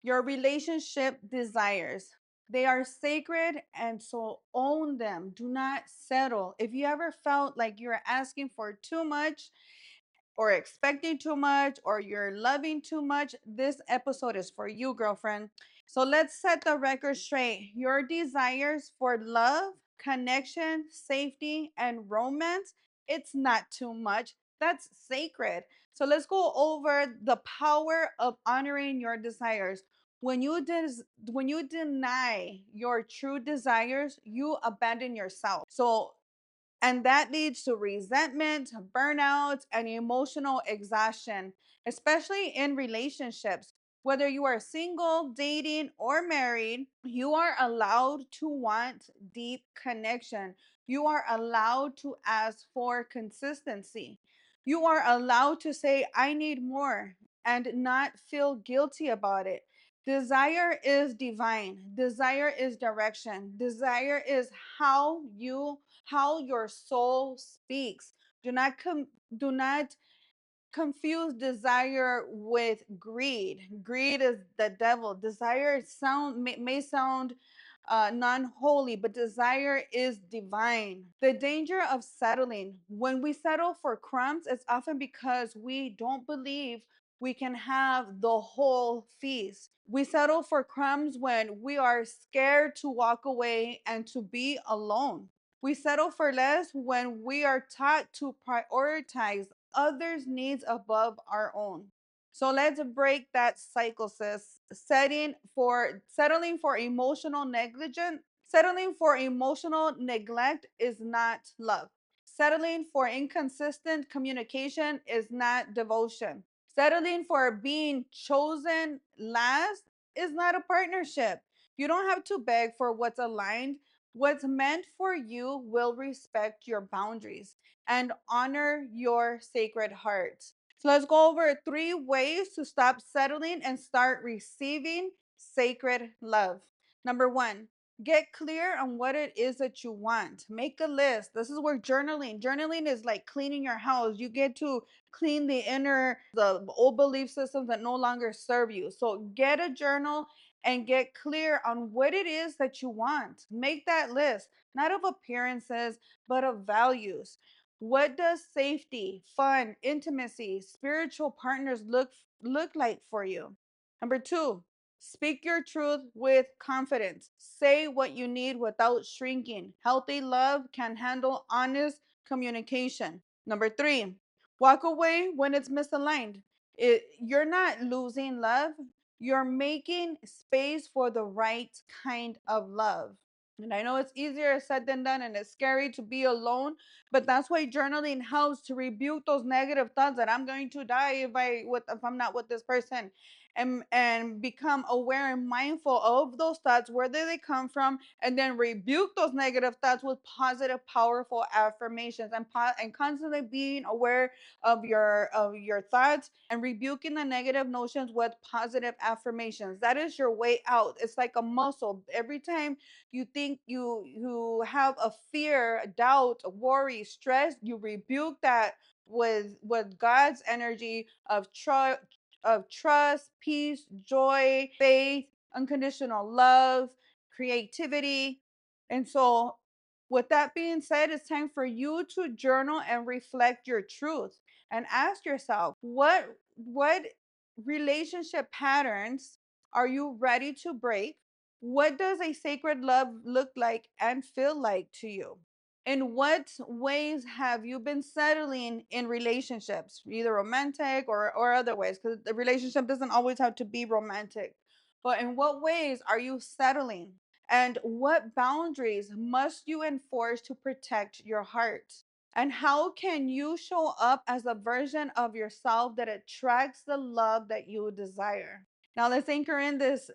Your relationship desires. They are sacred, and so own them. Do not settle. If you ever felt like you're asking for too much, or expecting too much, or you're loving too much, this episode is for you, girlfriend. So let's set the record straight. Your desires for love, connection, safety, and romance, it's not too much. That's sacred. So let's go over the power of honoring your desires. When you deny your true desires, you abandon yourself. And that leads to resentment, burnout, and emotional exhaustion, especially in relationships. Whether you are single, dating, or married, you are allowed to want deep connection. You are allowed to ask for consistency. You are allowed to say, I need more, and not feel guilty about it. Desire is divine. Desire is direction. Desire is how your soul speaks. Do not do not confuse desire with greed. Greed is the devil. Desire may sound non-holy, but desire is divine. The danger of settling. When we settle for crumbs, it's often because we don't believe we can have the whole feast. We settle for crumbs when we are scared to walk away and to be alone. We settle for less when we are taught to prioritize others' needs above our own. So let's break that cycle, sis. Settling for emotional negligence, settling for emotional neglect is not love. Settling for inconsistent communication is not devotion. Settling for being chosen last is not a partnership. You don't have to beg for what's aligned. What's meant for you will respect your boundaries and honor your sacred heart. So let's go over 3 ways to stop settling and start receiving sacred love. Number 1, get clear on what it is that you want. Make a list. This is where journaling is like cleaning your house. You get to clean the old belief systems that no longer serve you. So get a journal and get clear on what it is that you want. Make that list, not of appearances, but of values. What does safety, fun, intimacy, spiritual partners look like for you? Number 2, speak your truth with confidence. Say what you need without shrinking. Healthy love can handle honest communication. Number 3, walk away when it's misaligned. You're not losing love, you're making space for the right kind of love. And I know it's easier said than done, and it's scary to be alone, but that's why journaling helps to rebuke those negative thoughts that I'm going to die if I'm not with this person, and become aware and mindful of those thoughts, where do they come from, and then rebuke those negative thoughts with positive, powerful affirmations, and constantly being aware of your thoughts and rebuking the negative notions with positive affirmations. That is your way out. It's like a muscle. Every time you think you have a fear, a doubt, a worry, stress, you rebuke that with God's energy of trust, peace, joy, faith, unconditional love, creativity. And so with that being said, it's time for you to journal and reflect your truth and ask yourself, what relationship patterns are you ready to break? What does a sacred love look like and feel like to you? In what ways have you been settling in relationships, either romantic or other ways? Because the relationship doesn't always have to be romantic. But in what ways are you settling? And what boundaries must you enforce to protect your heart? And how can you show up as a version of yourself that attracts the love that you desire? Now let's anchor in this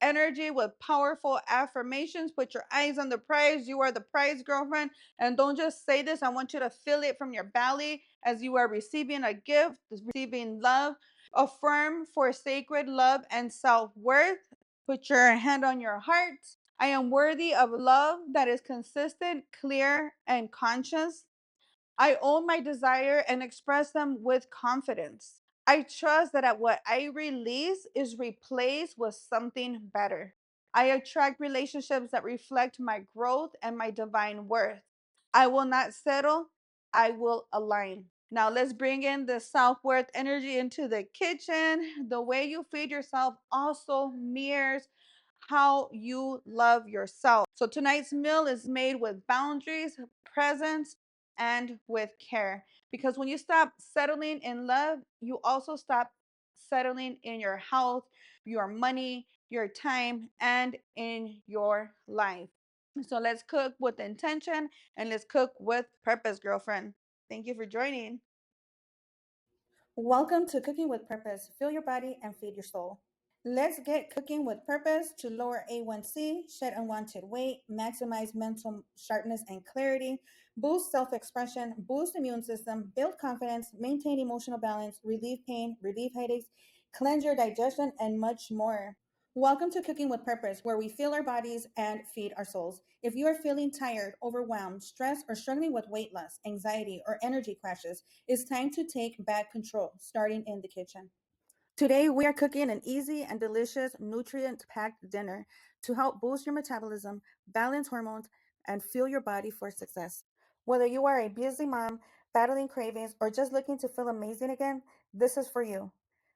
energy with powerful affirmations. Put your eyes on the prize. You are the prize, girlfriend. And don't just say this. I want you to feel it from your belly as you are receiving a gift, receiving love. Affirm for sacred love and self worth. Put your hand on your heart. I am worthy of love that is consistent, clear, and conscious. I own my desire and express them with confidence. I trust that at what I release is replaced with something better. I attract relationships that reflect my growth and my divine worth. I will not settle, I will align. Now, let's bring in the self worth energy into the kitchen. The way you feed yourself also mirrors how you love yourself. So, tonight's meal is made with boundaries, presence, and with care. Because when you stop settling in love, you also stop settling in your health, your money, your time, and in your life. So let's cook with intention and let's cook with purpose, girlfriend. Thank you for joining. Welcome to Cooking with Purpose. Fill your body and feed your soul. Let's get cooking with purpose to lower A1C, shed unwanted weight, maximize mental sharpness and clarity, boost self expression, boost immune system, build confidence, maintain emotional balance, relieve pain, relieve headaches, cleanse your digestion, and much more. Welcome to Cooking with Purpose, where we fill our bodies and feed our souls. If you are feeling tired, overwhelmed, stressed, or struggling with weight loss, anxiety, or energy crashes, it's time to take back control, starting in the kitchen. Today, we are cooking an easy and delicious, nutrient packed dinner to help boost your metabolism, balance hormones, and fuel your body for success. Whether you are a busy mom, battling cravings, or just looking to feel amazing again, this is for you.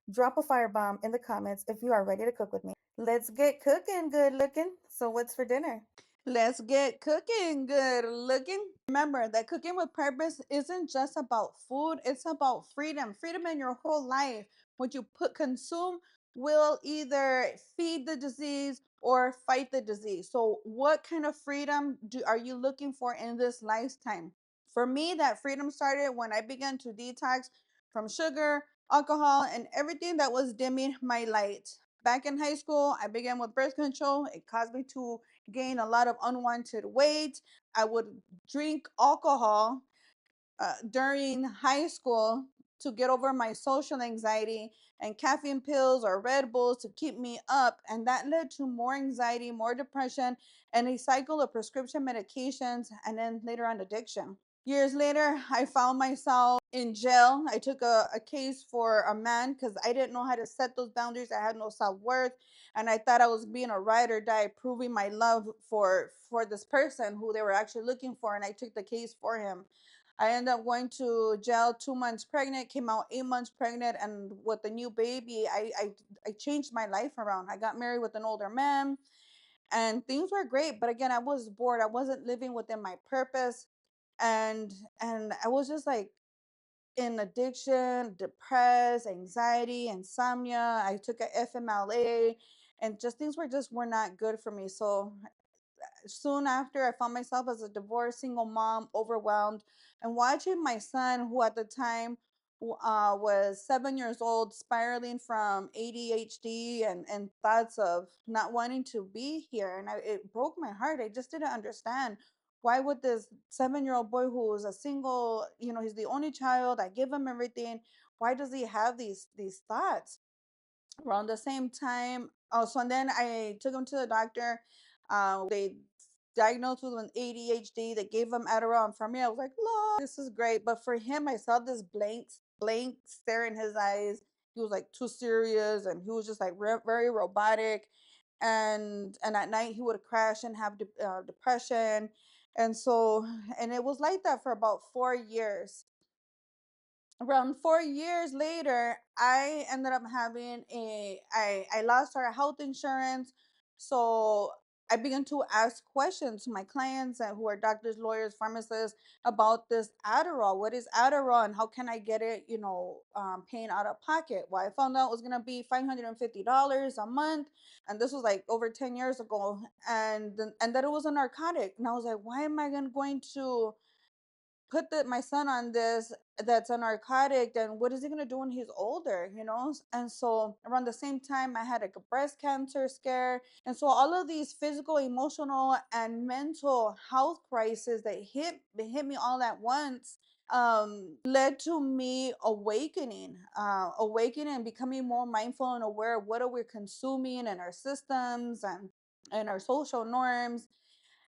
Drop a firebomb in the comments if you are ready to cook with me. Let's get cooking, good looking. So, what's for dinner? Let's get cooking good looking. Remember that cooking with purpose isn't just about food, it's about freedom. Freedom in your whole life. What you put consume will either feed the disease or fight the disease. So what kind of freedom are you looking for in this lifetime? For me, that freedom started when I began to detox from sugar, alcohol, and everything that was dimming my light. Back in high school, I began with birth control. It caused me to gain a lot of unwanted weight. I would drink alcohol during high school to get over my social anxiety, and caffeine pills or Red Bulls to keep me up. And that led to more anxiety, more depression, and a cycle of prescription medications, and then later on addiction. Years later, I found myself in jail. I took a case for a man because I didn't know how to set those boundaries. I had no self worth, and I thought I was being a ride or die, proving my love for this person who they were actually looking for. And I took the case for him. I ended up going to jail 2 months pregnant, came out 8 months pregnant, and with a new baby, I changed my life around. I got married with an older man, and things were great. But again, I was bored. I wasn't living within my purpose, and and I was just like in addiction, depressed, anxiety, insomnia. I took a FMLA, and just things were not good for me. So soon after, I found myself as a divorced single mom, overwhelmed, and watching my son, who at the time was 7 years old, spiraling from ADHD and thoughts of not wanting to be here. And it broke my heart. I just didn't understand. Why would this 7 year old boy who is a single, he's the only child, I give him everything. Why does he have these thoughts? Around the same time, oh, so and then I took him to the doctor. They diagnosed him with ADHD. They gave him Adderall, and for me, I was like, Lord, this is great. But for him, I saw this blank stare in his eyes. He was like too serious, and he was just like very robotic. And at night, he would crash and have depression, and so and it was like that for about 4 years. Around 4 years later, I ended up having I lost our health insurance. So I began to ask questions to my clients who are doctors, lawyers, pharmacists about this Adderall. What is Adderall and how can I get it, paying out of pocket? Well, I found out it was going to be $550 a month. And this was like over 10 years ago. And that it was a narcotic. And I was like, why am I going to put my son on this that's a narcotic, then what is he going to do when he's older, and so around the same time I had like a breast cancer scare, and so all of these physical, emotional, and mental health crises that hit me all at once led to me awakening and becoming more mindful and aware of what are we consuming in our systems and our social norms.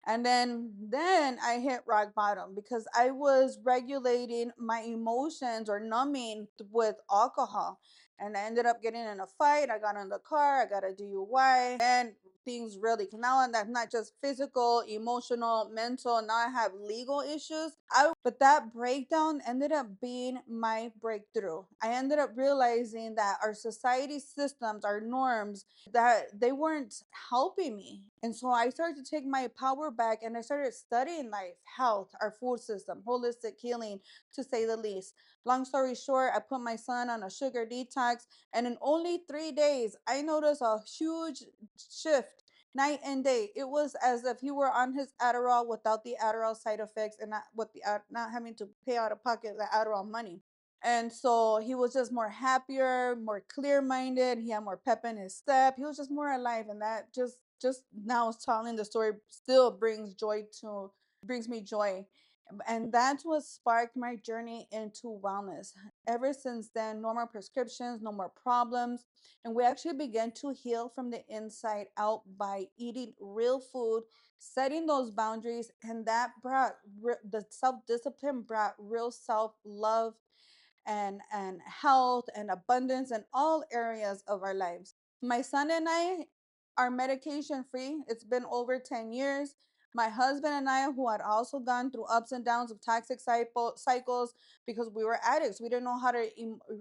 And then I hit rock bottom because I was regulating my emotions or numbing with alcohol. And I ended up getting in a fight. I got in the car, I got a DUI, and things really, because now that's not just physical, emotional, mental. Now I have legal issues. But that breakdown ended up being my breakthrough. I ended up realizing that our society systems, our norms, that they weren't helping me. And so I started to take my power back and I started studying life, health, our food system, holistic healing, to say the least. Long story short, I put my son on a sugar detox, and in only 3 days, I noticed a huge shift night and day. It was as if he were on his Adderall without the Adderall side effects and not with the not having to pay out of pocket the Adderall money. And so he was just more happier, more clear-minded. He had more pep in his step. He was just more alive, and that just now telling the story still brings me joy. And that's what sparked my journey into wellness. Ever since then, no more prescriptions, no more problems. And we actually began to heal from the inside out by eating real food, setting those boundaries, and that brought the self discipline, brought real self love and health and abundance in all areas of our lives. My son and I are medication free. It's been over 10 years. My husband and I, who had also gone through ups and downs of toxic cycles because we were addicts, we didn't know how to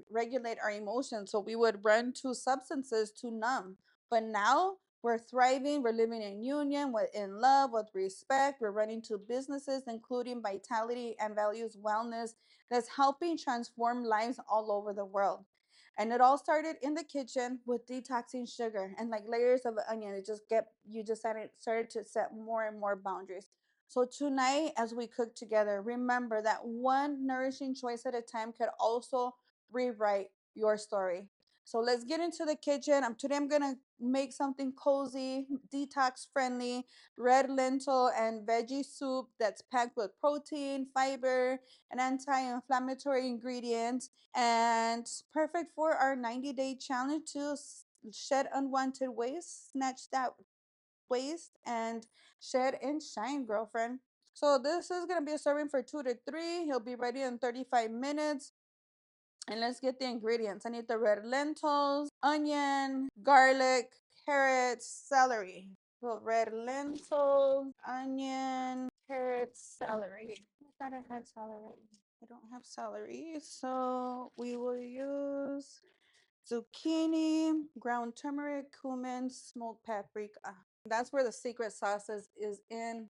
regulate our emotions. So we would run to substances to numb. But now we're thriving. We're living in union, with in love, with respect. We're running two businesses, including Vitality and Values Wellness, that's helping transform lives all over the world. And it all started in the kitchen with detoxing sugar and like layers of onion. You just started to set more and more boundaries. So tonight, as we cook together, remember that one nourishing choice at a time could also rewrite your story. So let's get into the kitchen. Today I'm gonna make something cozy, detox friendly, red lentil and veggie soup that's packed with protein, fiber, and anti-inflammatory ingredients, and perfect for our 90-day challenge to shed unwanted waste, snatch that waste, and shed and shine, girlfriend. So this is gonna be a serving for 2 to 3. He'll be ready in 35 minutes. And let's get the ingredients. I need the red lentils, onion, garlic, carrots, celery. So red lentils, onion, carrots, celery. I thought I had celery. I don't have celery. So we will use zucchini, ground turmeric, cumin, smoked paprika. That's where the secret sauce is in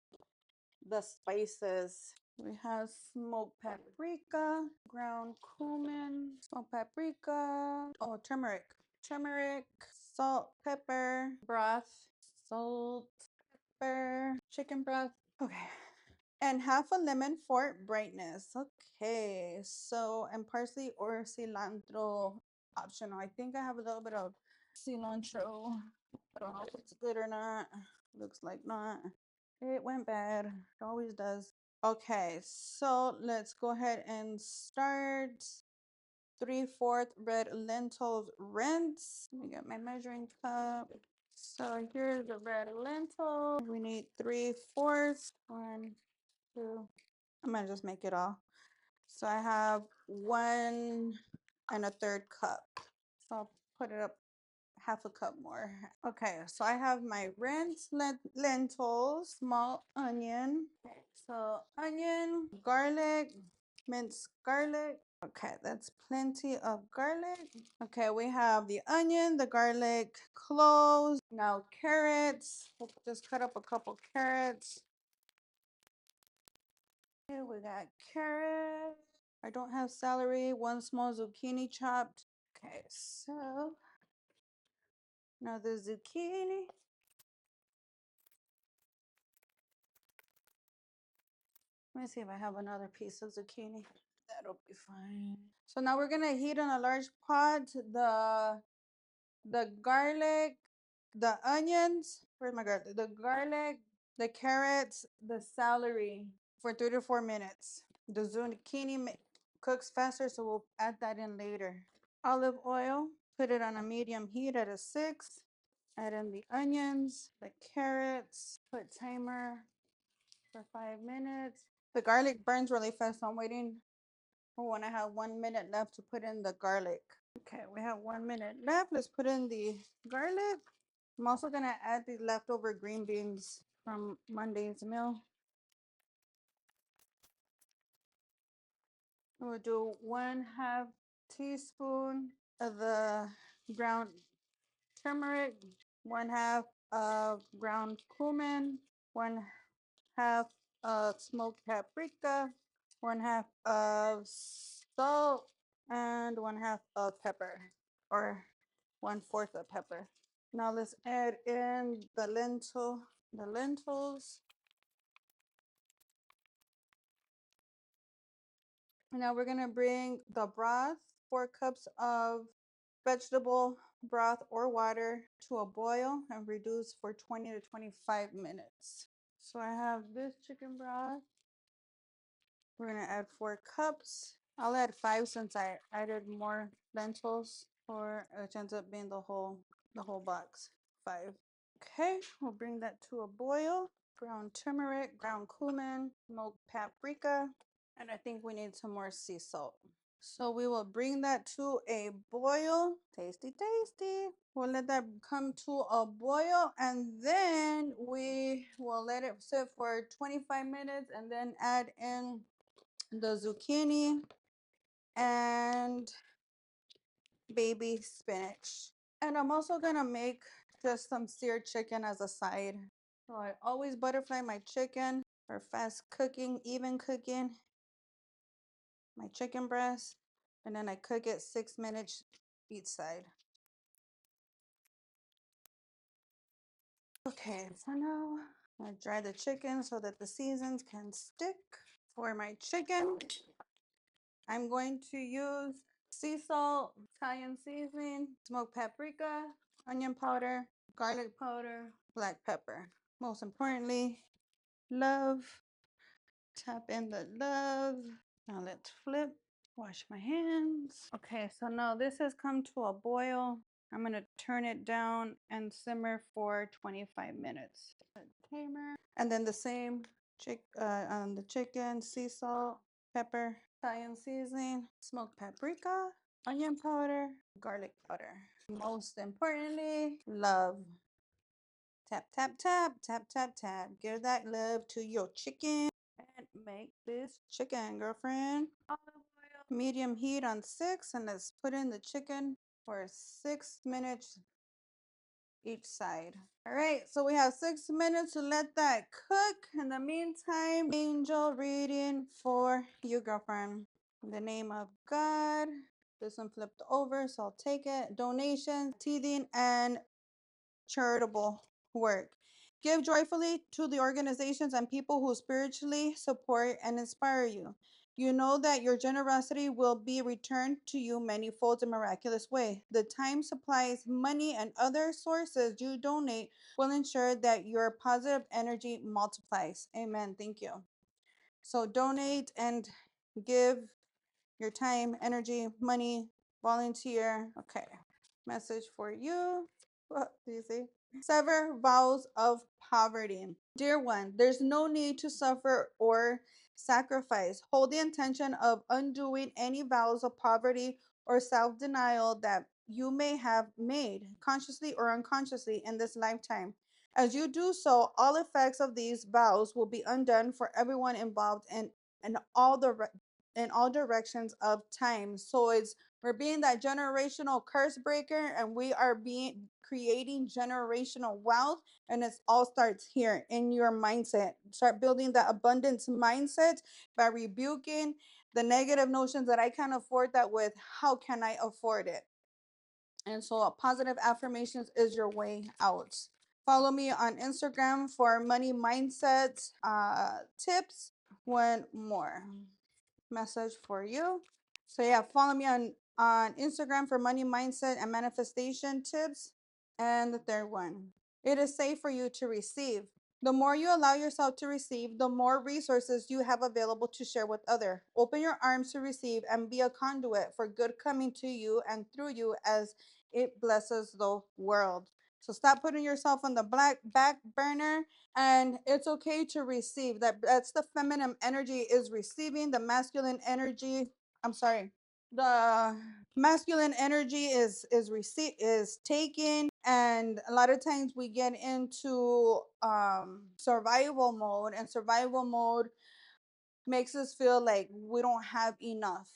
the spices. We have smoked paprika, ground cumin, smoked paprika, oh, turmeric, salt, pepper, broth, salt, pepper, chicken broth. Okay. And half a lemon for brightness. Okay. So, and parsley or cilantro optional. I think I have a little bit of cilantro. I don't know if it's good or not. Looks like not. It went bad. It always does. Okay, so let's go ahead and start. 3/4 red lentils rinse. Let me get my measuring cup. So here's the red lentil. We need 3/4. 1, 2. I'm gonna just make it all. So I have 1 1/3 cup. So I'll put it up half a cup more. Okay, so I have my rinsed lentils, small onion. Okay, so onion, garlic, minced garlic. Okay, that's plenty of garlic. Okay, we have the onion, the garlic, cloves. Now carrots. We'll just cut up a couple carrots. Okay, we got carrots. I don't have celery. 1 small zucchini chopped. Okay, so now the zucchini. Let me see if I have another piece of zucchini. That'll be fine. So now we're gonna heat in a large pot the garlic, the onions. Where's my garlic? The garlic, the carrots, the celery for 3 to 4 minutes. The zucchini cooks faster, so we'll add that in later. Olive oil. Put it on a medium heat at a 6. Add in the onions, the carrots. Put timer for 5 minutes. The garlic burns really fast, so I'm waiting for when I have 1 minute left to put in the garlic. Okay, we have 1 minute left. Let's put in the garlic. I'm also gonna add the leftover green beans from Monday's meal. We'll do 1/2 teaspoon of the ground turmeric, 1/2 of ground cumin, 1/2 of smoked paprika, 1/2 of salt, and 1/2 of pepper, or 1/4 of pepper. Now let's add in the lentils. Now we're gonna bring the broth, 4 cups of vegetable broth or water to a boil and reduce for 20 to 25 minutes. So I have this chicken broth. We're gonna add 4 cups. I'll add 5 since I added more lentils, or which ends up being the whole box. 5. Okay, we'll bring that to a boil. Ground turmeric, ground cumin, smoked paprika, and I think we need some more sea salt. So we will bring that to a boil. Tasty, tasty. We'll let that come to a boil, and then we will let it sit for 25 minutes and then add in the zucchini and baby spinach. And I'm also gonna make just some seared chicken as a side. So I always butterfly my chicken for fast cooking, even cooking my chicken breast, and then I cook it 6 minutes each side. Okay, so now I dry the chicken so that the seasons can stick. For my chicken, I'm going to use sea salt, Italian seasoning, smoked paprika, onion powder, garlic powder, black pepper. Most importantly, love. Tap in the love. Now let's flip. Wash my hands. Okay, so now this has come to a boil. I'm gonna turn it down and simmer for 25 minutes. Tamer. And then the same on the chicken, sea salt, pepper, Italian seasoning, smoked paprika, onion powder, garlic powder. Most importantly, love. Tap, tap, tap, tap, tap, tap. Give that love to your chicken and make this chicken, girlfriend. Medium heat on 6, and let's put in the chicken for 6 minutes each side. All right, so we have 6 minutes to let that cook. In the meantime, angel reading for you, girlfriend. In the name of God. This one flipped over, so I'll take it. Donations, teething, and charitable work. Give joyfully to the organizations and people who spiritually support and inspire you. You know that your generosity will be returned to you manyfold in miraculous way. The time, supplies, money, and other sources you donate will ensure that your positive energy multiplies. Amen. Thank you. So donate and give your time, energy, money, volunteer. Okay. Message for you. What do you see? Sever vows of poverty. Dear one, there's no need to suffer or sacrifice. Hold the intention of undoing any vows of poverty or self denial that you may have made, consciously or unconsciously, in this lifetime. As you do so, all effects of these vows will be undone for everyone involved in all directions of time. So we're being that generational curse breaker, and we are being creating generational wealth, and it all starts here in your mindset. Start building that abundance mindset by rebuking the negative notions that I can't afford that with how can I afford it. And so positive affirmations is your way out. Follow me on Instagram for money mindset tips. One more message for you. So yeah, follow me on Instagram for money mindset and manifestation tips. And the third one, it is safe for you to receive. The more you allow yourself to receive, the more resources you have available to share with others. Open your arms to receive and be a conduit for good coming to you and through you as it blesses the world. So stop putting yourself on the black back burner, and it's okay to receive. That's the feminine energy is receiving, the masculine energy, I'm sorry. The masculine energy is taking, and a lot of times we get into survival mode, and survival mode makes us feel like we don't have enough,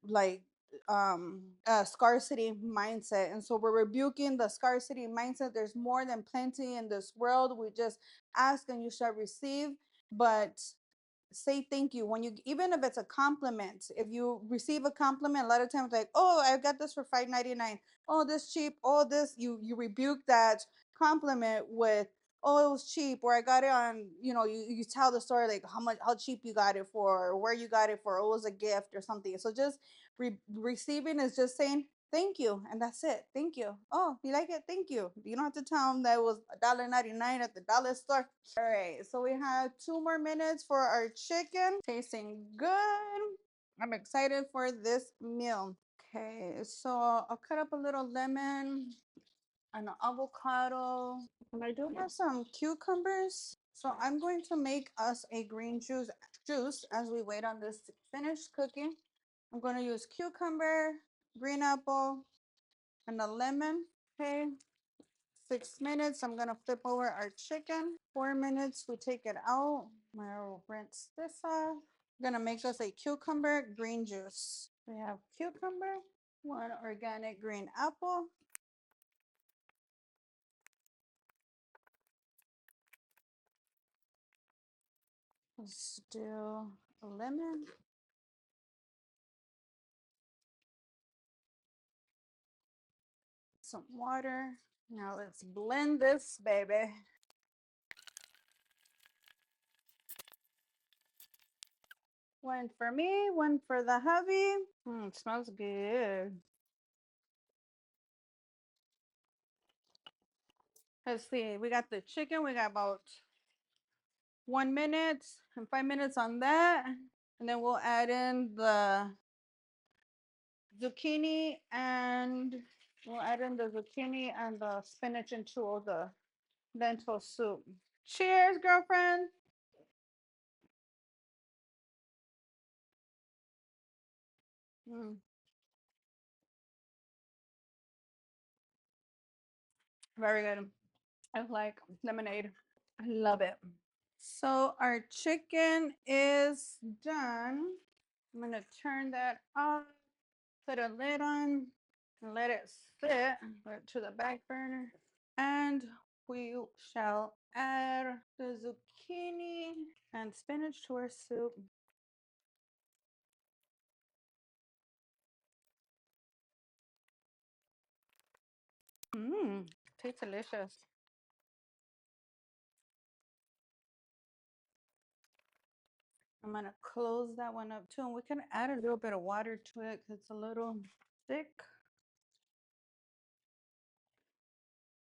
like a scarcity mindset. And so we're rebuking the scarcity mindset. There's more than plenty in this world. We just ask and you shall receive. But say thank you when you, even if it's a compliment. If you receive a compliment, a lot of times like, oh, I got this for 5.99. Oh, this cheap. Oh, this, you rebuke that compliment with, oh, it was cheap, or I got it on, you tell the story like how cheap you got it for, or where you got it for, or it was a gift or something. So just receiving is just saying thank you, and that's it. Thank you. Oh, you like it? Thank you. You don't have to tell them that it was $1.99 at the dollar store. All right, so we have 2 more minutes for our chicken. Tasting good. I'm excited for this meal. Okay, so I'll cut up a little lemon and an avocado. And I do have some cucumbers. So I'm going to make us a green juice as we wait on this to finish cooking. I'm going to use cucumber, green apple, and a lemon. Okay, 6 minutes. I'm gonna flip over our chicken. 4 minutes. We take it out. I'll rinse this off. I'm gonna make us a cucumber green juice. We have cucumber, one organic green apple. Let's do a lemon, some water. Now let's blend this baby. One for me, one for the hubby. Smells good. Let's see. We got the chicken. We got about 1 minute and 5 minutes on that. And then we'll add in the zucchini and the spinach into the lentil soup. Cheers, girlfriend. Mm, very good. I like lemonade. I love it. So our chicken is done. I'm gonna turn that off, put a lid on, and let it sit. Put it to the back burner. And we shall add the zucchini and spinach to our soup. Mmm, tastes delicious. I'm gonna close that one up too, and we can add a little bit of water to it because it's a little thick.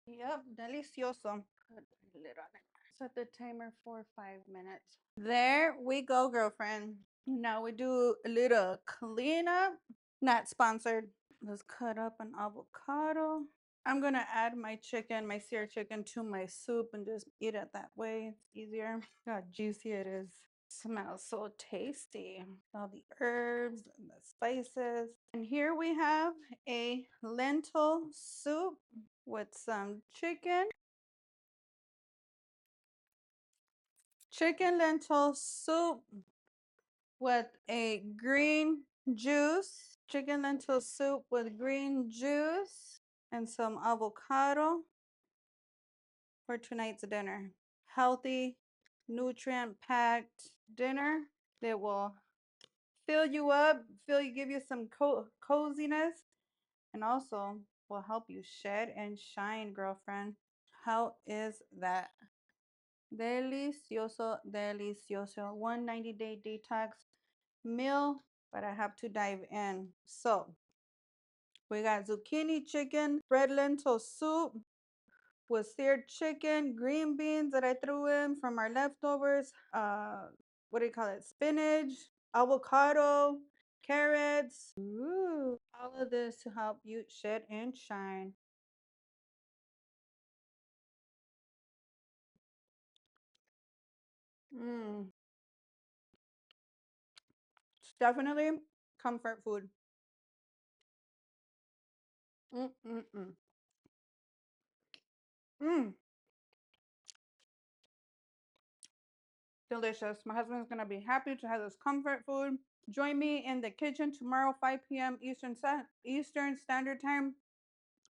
Yep, delicioso. Put a lid on it. Set the timer for 5 minutes. There we go, girlfriend. Now we do a little cleanup. Not sponsored. Let's cut up an avocado. I'm gonna add my chicken, my seared chicken, to my soup and just eat it that way. It's easier. Look how juicy it is. Smells so tasty. All the herbs and the spices. And here we have a lentil soup with some chicken lentil soup with a green juice. Chicken lentil soup with green juice and some avocado for tonight's dinner. Healthy, nutrient packed dinner that will fill you up, give you some coziness, and also will help you shed and shine, girlfriend. How is that? Delicioso, delicioso. 190-day detox meal, but I have to dive in. So we got zucchini chicken, red lentil soup with seared chicken, green beans that I threw in from our leftovers, what do you call it? Spinach, avocado, carrots. Ooh, all of this to help you shed and shine. Mm. It's definitely comfort food. Mm-mm-mm. Mm. Delicious. My husband's gonna be happy to have this comfort food. Join me in the kitchen tomorrow, 5 p.m. Eastern Standard Time,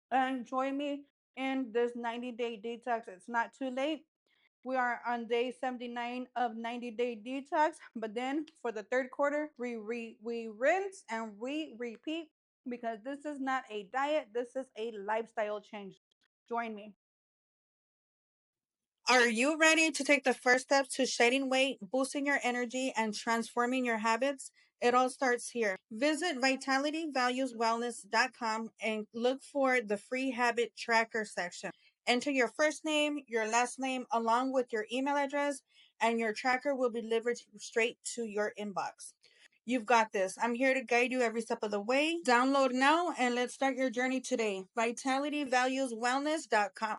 and join me in this 90-day detox. It's not too late. We are on day 79 of 90-day detox, but then for the third quarter, we rinse and we repeat because this is not a diet. This is a lifestyle change. Join me. Are you ready to take the first steps to shedding weight, boosting your energy, and transforming your habits? It all starts here. Visit vitalityvalueswellness.com and look for the free habit tracker section. Enter your first name, your last name, along with your email address, and your tracker will be delivered straight to your inbox. You've got this. I'm here to guide you every step of the way. Download now and let's start your journey today. Vitalityvalueswellness.com.